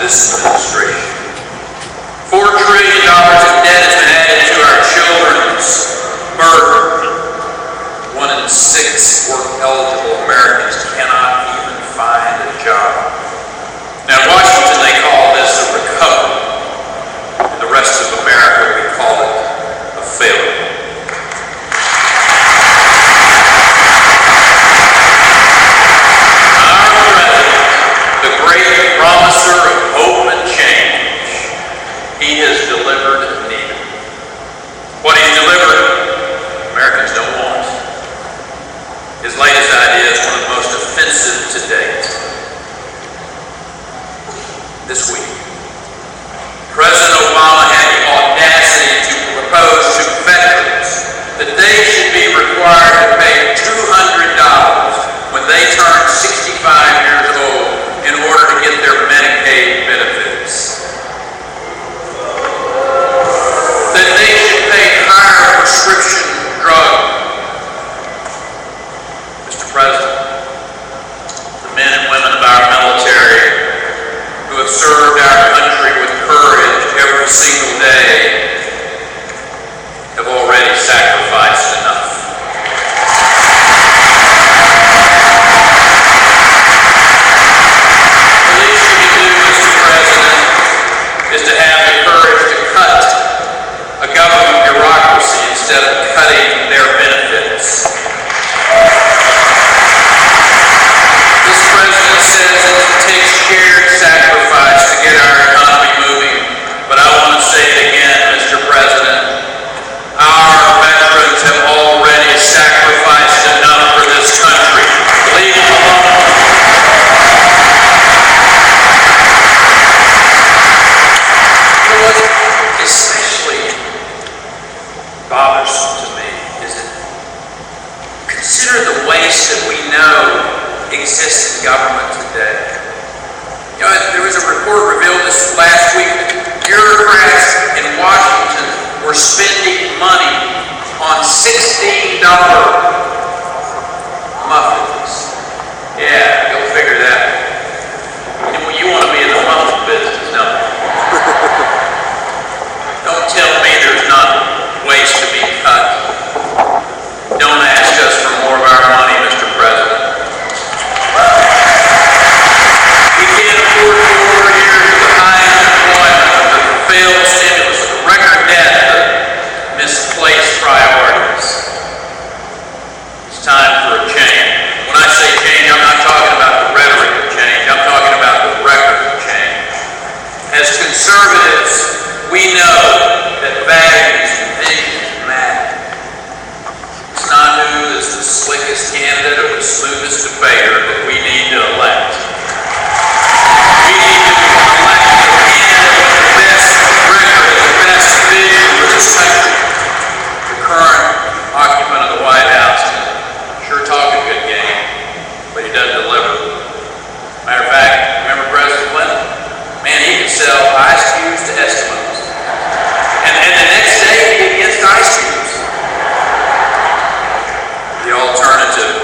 this administration. $4 trillion in debt has been added to our children's burden. 1 in 6 work-eligible Americans cannot even find a job. Now, in Washington, they call this a recovery. In the rest of America, we call it a failure. The great promiser of hope and change, he has delivered neither. What he's delivered, Americans don't want. His latest idea is one of the most offensive to date. This week, President Obama had the audacity to propose to veterans that they should be required to pay $200 when they turn 65 years old in order to get their Medicaid benefits. That they should pay higher prescription drug. Mr. President, the men and women of our military who have served our country with courage every single day have already sacrificed enough. The least you can do, Mr. President, is to have the courage to cut a government bureaucracy instead of cutting their benefits. This president says it takes shared sacrifice to get our economy moving, but I want to say it again, Mr. President. Our veterans have already sacrificed enough for this country. Leave them alone. What especially bothersome to me is that consider the waste that we know exists in government today. You know, there was a report revealed this last week that bureaucrats in Washington were spending money on $16 muffins. Yeah, go figure that. You want to be in the muffin business, don't you? Don't tell me there's not waste to be cut. Don't ask us for more of our money, Mr. President. We can't afford 4 years of high unemployment, the failed stimulus, the record debt, the misplaced priorities. It's time for a change. When I say change, I'm not talking about the rhetoric of change. I'm talking about the record of change. As conservatives, we know that values and visions matter. It's not who is the slickest candidate or the smoothest debater that we need to elect. We need to elect the candidate with the best record, the best vision for this country. The current occupant of the White House can sure talk a good game, but he doesn't deliver. Matter of fact, remember President Clinton? Man, he could sell ice cubes to Eskimos. And the next day, he did against ice cubes. The alternative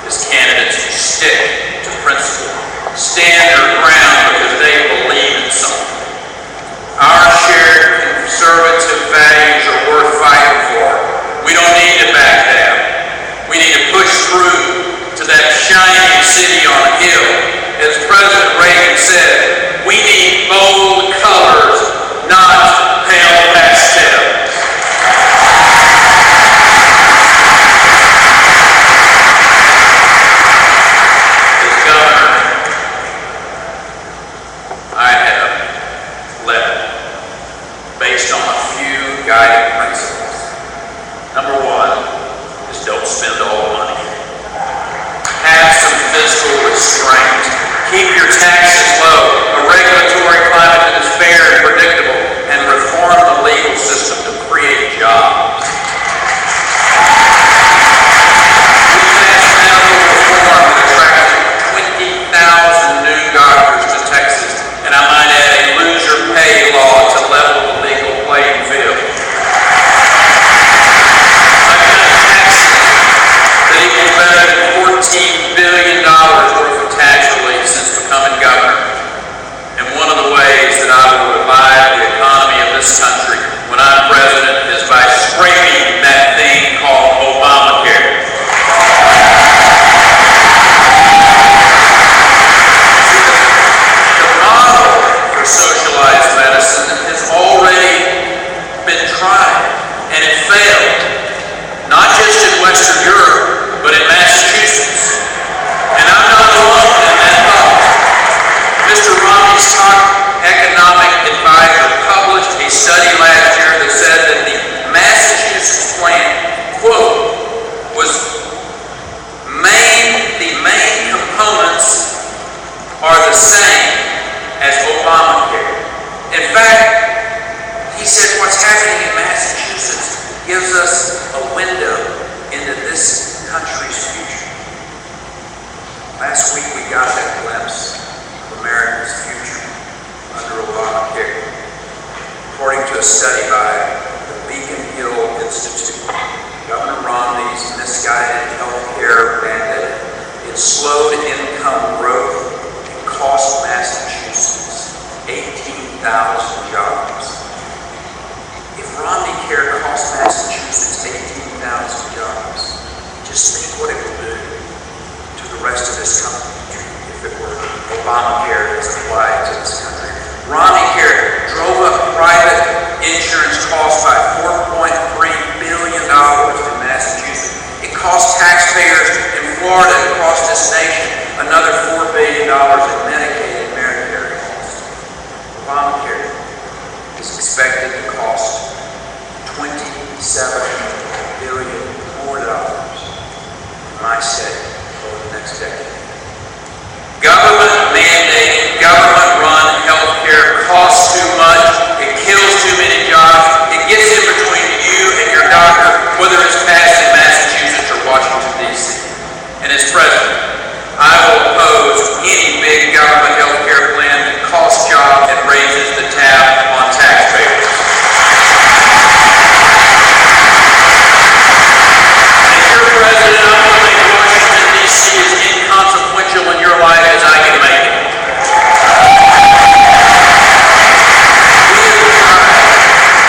is candidates who stick to principle, stand their ground because they believe in something. Our shared conservative values are worth fighting for. We don't need to back down. We need to push through to that shining city on a hill. As President Reagan said, we need bold colors, not pale pastels. As governor, I have led based on a few guiding principles. Number 1 is don't spend all the money. Have some fiscal restraint. Keep your taxes low. A regulatory Obamacare is applied to this country. Obamacare drove up private insurance costs by $4.3 billion in Massachusetts. It cost taxpayers in Florida and across this nation another $4 billion in Medicaid and Medicare costs. Obamacare is expected to cost $27 billion more in my state over the next decade. Government-mandated, government-run health care costs too much. It kills too many jobs. It gets in between you and your doctor, whether it's passed in Massachusetts or Washington, D.C. And as president, I will oppose any big government health care plan that costs jobs and raises the tab on taxpayers. As your president, I want to make Washington, D.C. as inconsequential in your life as I can make it.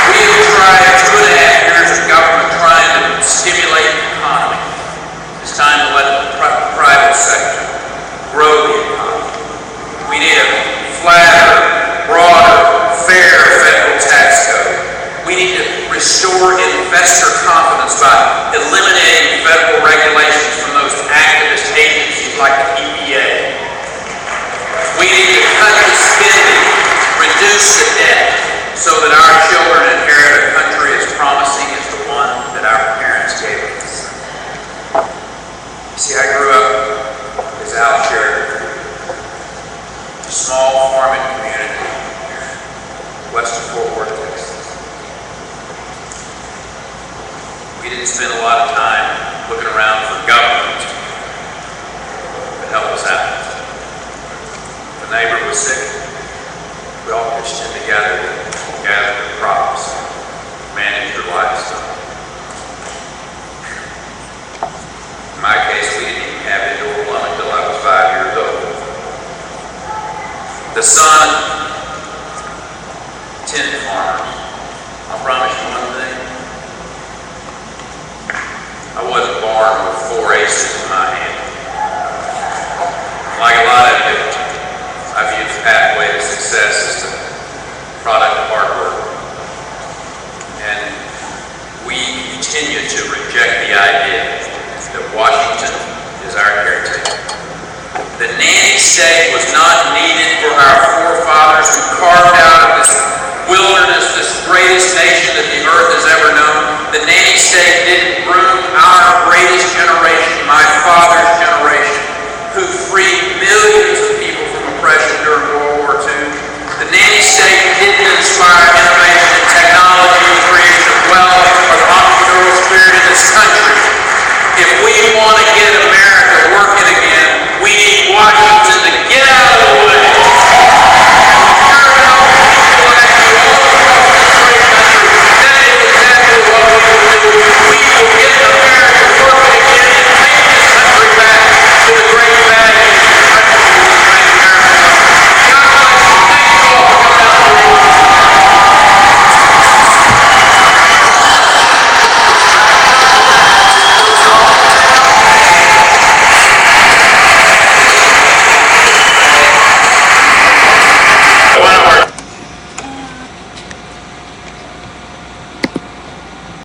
We have tried 2.5 years of government trying to stimulate the economy. It's time to let the private sector grow the economy. We need a flatter, broader, fair federal tax code. We need to restore investor confidence by eliminating federal regulations from those activist agencies like the EPA. We need to cut the spending, reduce the debt, so that our children inherit a country as promising as the one that our parents gave us. You see, I grew up, as Al shared, a small farming community west of Fort Worth, Texas. We didn't spend a lot of time looking around for government to help us out. If a neighbor was sick, we all pitched in together to gather the crops, manage their livestock. In my case, we didn't even have indoor plumbing until I was 5 years old. The son, 10 farmers. I promise you one thing. I wasn't born with 4 aces in my hand. Like a lot of you, I view the pathway to success as the product of hard work. And we continue to reject the idea that Washington is our caretaker. The nanny state was not needed for our forefathers who carved out